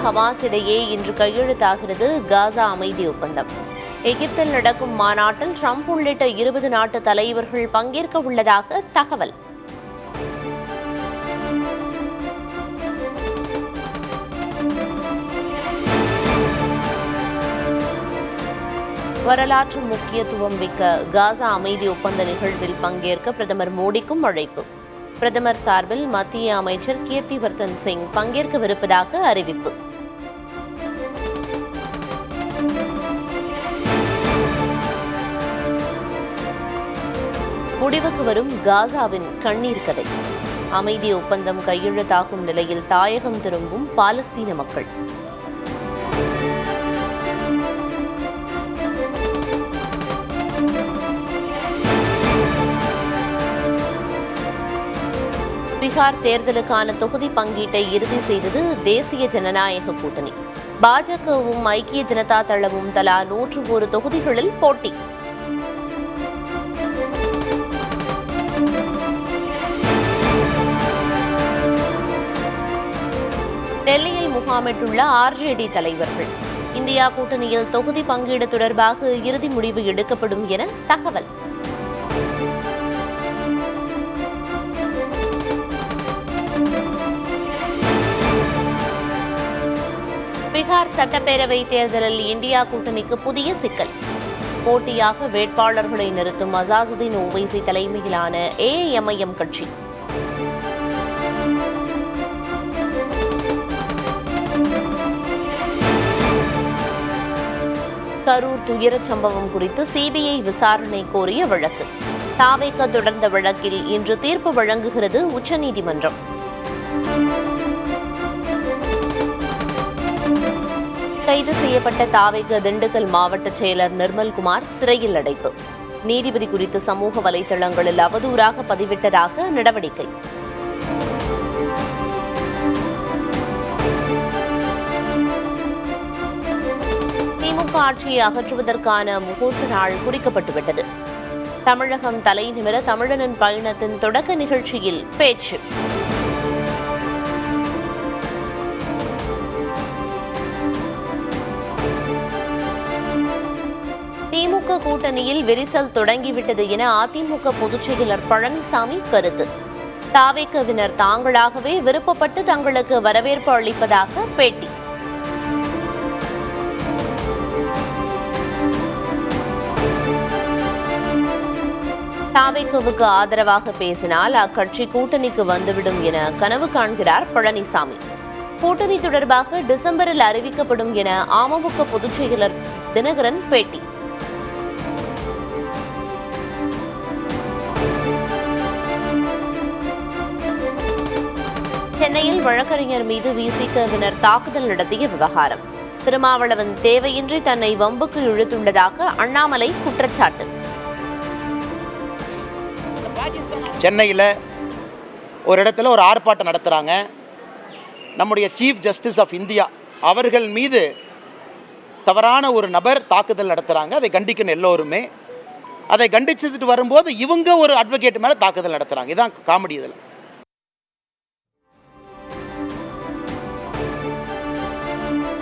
Hamas இடையே இன்று கையெழுத்தாகிறது காசா அமைதி ஒப்பந்தம். எகிப்தில் நடக்கும் மாநாட்டில் ட்ரம்ப் உள்ளிட்ட 20 நாட்டு தலைவர்கள் பங்கேற்க உள்ளதாக தகவல். வரலாற்று முக்கியத்துவம் மிக்க காசா அமைதி ஒப்பந்த நிகழ்வில் பங்கேற்க பிரதமர் மோடிக்கும் அழைப்பு. பிரதமர் சார்பில் மத்திய அமைச்சர் கீர்த்திவர்தன் சிங் பங்கேற்கவிருப்பதாக அறிவிப்பு. முடிவுக்கு வரும் காசாவின் கண்ணீர் கதை. அமைதி ஒப்பந்தம் கையெழுத்தாகும் நிலையில் தாயகம் திரும்பும் பாலஸ்தீன மக்கள். பீகார் தேர்தலுக்கான தொகுதி பங்கீட்டை இறுதி செய்தது தேசிய ஜனநாயக கூட்டணி. பாஜகவும் ஐக்கிய ஜனதா தளமும் தலா 101 தொகுதிகளில் போட்டி. டெல்லியில் முகாமிட்டுள்ள ஆர்ஜேடி தலைவர்கள். இந்தியா கூட்டணியில் தொகுதி பங்கீடு தொடர்பாக இறுதி முடிவு எடுக்கப்படும் என தகவல். பீகார் சட்டப்பேரவை தேர்தலில் இந்தியா கூட்டணிக்கு புதிய சிக்கல். போட்டியாக வேட்பாளர்களை நிறுத்தும் அசாதுதீன் ஓவைசி தலைமையிலான ஏஐஎம்ஐஎம் கட்சி. கரூர் துயரச் சம்பவம் குறித்து சிபிஐ விசாரணை கோரிய வழக்கு. தாவேக தொடர்ந்த வழக்கில் இன்று தீர்ப்பு வழங்குகிறது உச்சநீதிமன்றம். கைது செய்யப்பட்ட தாவேக திண்டுக்கல் மாவட்ட செயலர் நிர்மல்குமார் சிறையில் அடைப்பு. நீதிபதி குறித்து சமூக வலைதளங்களில் அவதூறாக பதிவிட்டதாக நடவடிக்கை. திமுக ஆட்சியை அகற்றுவதற்கான முகூர்த்த நாள் குறிக்கப்பட்டுவிட்டது. தமிழகம் தலைநிமிர தமிழனின் பயணத்தின் தொடக்க நிகழ்ச்சியில் பேச்சு. திமுக கூட்டணியில் விரிசல் தொடங்கிவிட்டது என அதிமுக பொதுச் செயலர் பழனிசாமி கருத்து. தாவேகவினர் தாங்களாகவே விருப்பப்பட்டு தங்களுக்கு வரவேற்பு அளிப்பதாக பேட்டி. தாவேகவுக்கு ஆதரவாக பேசினால் அக்கட்சி கூட்டணிக்கு வந்துவிடும் என கனவு காண்கிறார் பழனிசாமி. கூட்டணி தொடர்பாக டிசம்பரில் அறிவிக்கப்படும் என அமமுக பொதுச் செயலர் தினகரன் பேட்டி. சென்னையில் வழக்கறிஞர் மீது விசிகவினர் தாக்குதல் நடத்திய விவகாரம். திருமாவளவன் தேவையின்றி தன்னை வம்புக்கு இழுத்துள்ளதாக அண்ணாமலை குற்றச்சாட்டு. சென்னையில் ஒரு இடத்துல ஒரு ஆர்ப்பாட்டம் நடத்துகிறாங்க. நம்முடைய சீஃப் ஜஸ்டிஸ் ஆஃப் இந்தியா அவர்கள் மீது தவறான ஒரு நபர் தாக்குதல் நடத்துகிறாங்க. அதை கண்டிக்கணும் எல்லோருமே. அதை கண்டிச்சுட்டு வரும்போது இவங்க ஒரு அட்வொகேட் மேலே தாக்குதல் நடத்துகிறாங்க. இதுதான் காமெடி. இதில்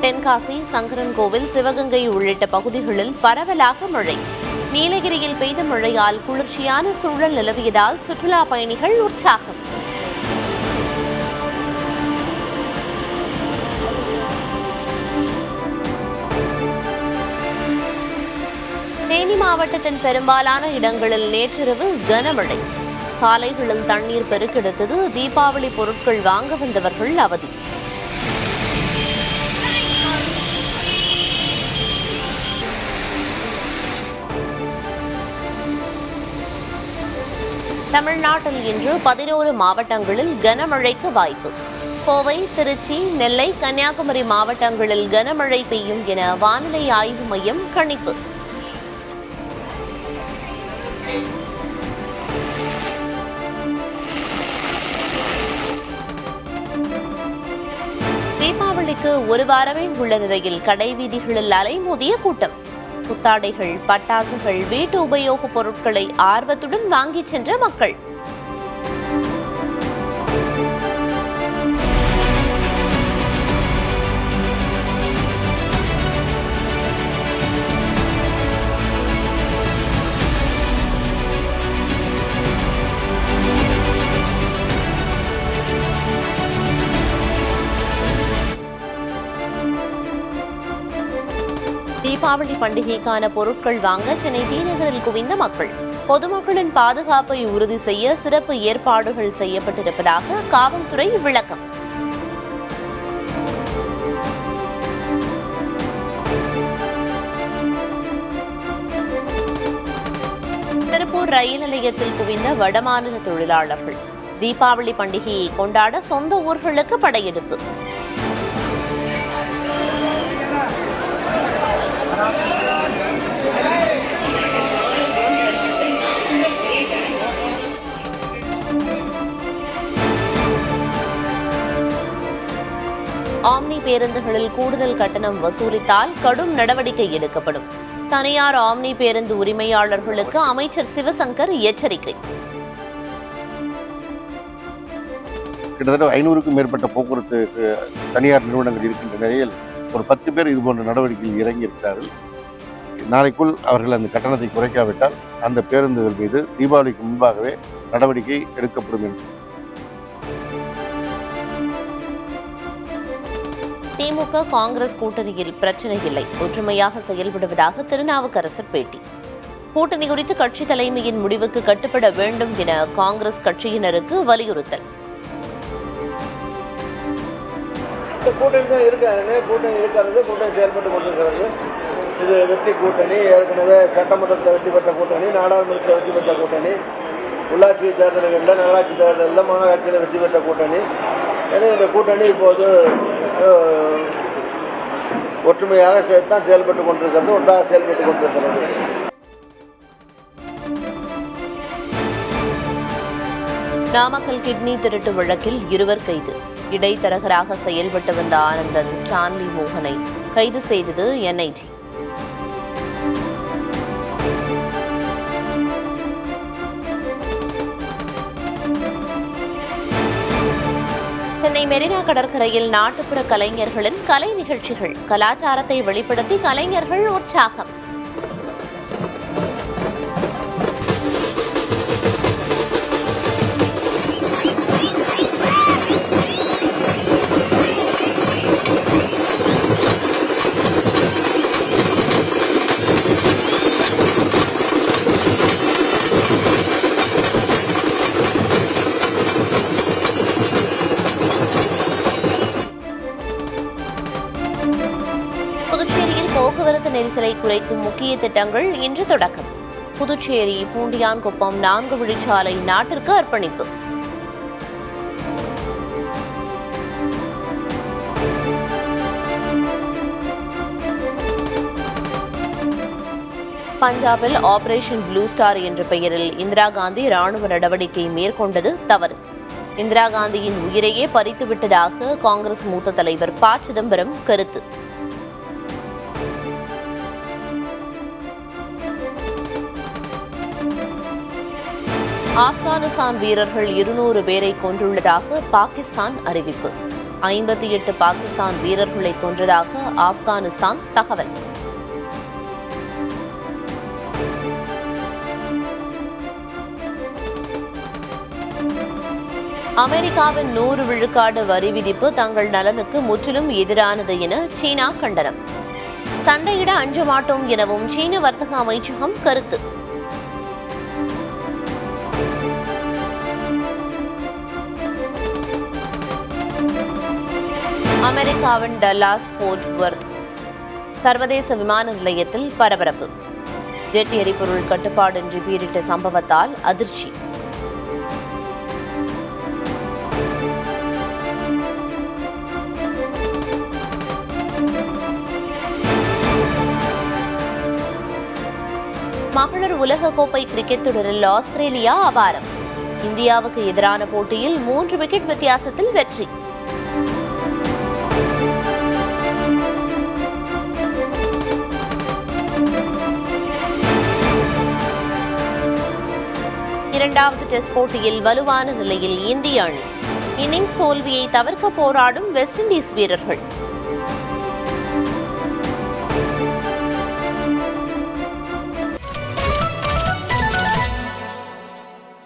தென்காசி, சங்கரன்கோவில், சிவகங்கை உள்ளிட்ட பகுதிகளில் பரவலாக மழை. நீலகிரியில் பெய்த மழையால் குளிர்ச்சியான சூழல் நிலவியதால் சுற்றுலா பயணிகள் உற்சாகம். தேனி மாவட்டத்தின் பெரும்பாலான இடங்களில் நேற்றிரவு கனமழை. சாலைகளில் தண்ணீர் பெருக்கெடுத்தது. தீபாவளி பொருட்கள் வாங்க வந்தவர்கள் அவதி. தமிழ்நாட்டில் இன்று 11 மாவட்டங்களில் கனமழைக்கு வாய்ப்பு. கோவை, திருச்சி, நெல்லை, கன்னியாகுமரி மாவட்டங்களில் கனமழை பெய்யும் என வானிலை ஆய்வு மையம் கணிப்பு. தீபாவளிக்கு ஒரு வாரமே உள்ள நிலையில் கடை வீதிகளில் அலைமோதிய கூட்டம். புத்தாடைகள், பட்டாசுகள், வீட்டு உபயோகப் பொருட்களை ஆர்வத்துடன் வாங்கிச் சென்ற மக்கள். தீபாவளி பண்டிகைக்கான பொருட்கள் வாங்க சென்னை டி நகரில் குவிந்த மக்கள். பொதுமக்களின் பாதுகாப்பை உறுதி செய்ய சிறப்பு ஏற்பாடுகள் செய்யப்பட்டிருப்பதாக காவல்துறை விளக்கம். திருப்பூர் ரயில் நிலையத்தில் குவிந்த வடமாநில தொழிலாளர்கள். தீபாவளி பண்டிகையை கொண்டாட சொந்த ஊர்களுக்கு படையெடுப்பு. ஆம்னி பேருந்துகளில் கூடுதல் கட்டணம் வசூலித்தால் கடும் நடவடிக்கை எடுக்கப்படும். தனியார் ஆம்னி பேருந்து உரிமையாளர்களுக்கு அமைச்சர் சிவசங்கர் எச்சரிக்கை. கிட்டத்தட்ட 500க்கும் மேற்பட்ட போக்குவரத்து தனியார் நிறுவனங்கள் இருக்கின்ற நிலையில் ஒரு 10 பேர் இதுபோன்ற நடவடிக்கையில் இறங்கியிருக்கிறார்கள். நாளைக்குள் அவர்கள் அந்த கட்டணத்தை குறைக்காவிட்டால் அந்த பேருந்துகள் மீது தீபாவளிக்கு முன்பாகவே நடவடிக்கை எடுக்கப்படும் என்று. திமுக காங்கிரஸ் கூட்டணியில் பிரச்சனை இல்லை, ஒற்றுமையாக செயல்படுவதாக திருநாவுக்கரசர் பேட்டி. கூட்டணி குறித்து கட்சி தலைமையின் முடிவுக்கு கட்டுப்பட வேண்டும் என காங்கிரஸ் கட்சியினருக்கு வலியுறுத்தல். கூட்டணி தான் இருக்காங்க, கூட்டணி இருக்கிறது, கூட்டணி செயல்பட்டு கொண்டிருக்கிறது. இது வெற்றி கூட்டணி, ஏற்கனவே சட்டமன்றத்தில் வெற்றி பெற்ற கூட்டணி, நாடாளுமன்றத்தில் வெற்றி பெற்ற கூட்டணி, உள்ளாட்சி தேர்தல்களில், நகராட்சி தேர்தலில், மாநகராட்சியில் வெற்றி பெற்ற கூட்டணி. எனவே இந்த கூட்டணி இப்போது ஒற்றுமையாக தான் செயல்பட்டு கொண்டிருக்கிறது, ஒன்றாக செயல்பட்டு கொண்டிருக்கிறது. நாமக்கல் கிட்னி திருட்டு வழக்கில் 2 கைது. இடைத்தரகராக செயல்பட்டு வந்த ஆனந்தன் ஸ்டான்லி மோகனை கைது செய்தது NIT. சென்னை மெரினா கடற்கரையில் நாட்டுப்புற கலைஞர்களின் கலை நிகழ்ச்சிகள். கலாச்சாரத்தை வெளிப்படுத்தி கலைஞர்கள் உற்சாகம். புதுச்சேரியில் போக்குவரத்து நெரிசலை குறைக்கும் முக்கிய திட்டங்கள் இன்று தொடக்கம். புதுச்சேரி பூண்டியான்குப்பம் 4 வழிச்சாலை நாட்டிற்கு அர்ப்பணிப்பு. பஞ்சாபில் ஆபரேஷன் ப்ளூ ஸ்டார் என்ற பெயரில் இந்திரா காந்தி ராணுவ நடவடிக்கை மேற்கொண்டது தவறு. இந்திரா காந்தியின் உயிரையே பறித்துவிட்டதாக காங்கிரஸ் மூத்த தலைவர் ப. சிதம்பரம் கருத்து. ஆப்கானிஸ்தான் வீரர்கள் 200 பேரை கொன்றுள்ளதாக பாகிஸ்தான் அறிவிப்பு. 58 பாகிஸ்தான் வீரர்களை கொன்றதாக ஆப்கானிஸ்தான் தகவல். அமெரிக்காவின் 100 விழுக்காடு வரி விதிப்பு தங்கள் நலனுக்கு முற்றிலும் எதிரானது என சீனா கண்டனம். சண்டையிட அஞ்ச மாட்டோம் எனவும் சீன வர்த்தக அமைச்சகம் கருத்து. அமெரிக்காவின் டல்லாஸ் போர்ட் வர்த் சர்வதேச விமான நிலையத்தில் பரபரப்பு. ஜெட் எரிபொருள் கட்டுப்பாடின்றி பீரிட்ட சம்பவத்தால் அதிர்ச்சி. மகளிர் உலகக்கோப்பை கிரிக்கெட் தொடரில் ஆஸ்திரேலியா அபாரம். இந்தியாவுக்கு எதிரான போட்டியில் 3 விக்கெட் வித்தியாசத்தில் வெற்றி. இரண்டாவது டெஸ்ட் போட்டியில் வலுவான நிலையில் இந்திய அணி. இன்னிங்ஸ் தோல்வியை தவிர்க்க போராடும் வெஸ்ட் இண்டீஸ் வீரர்கள்.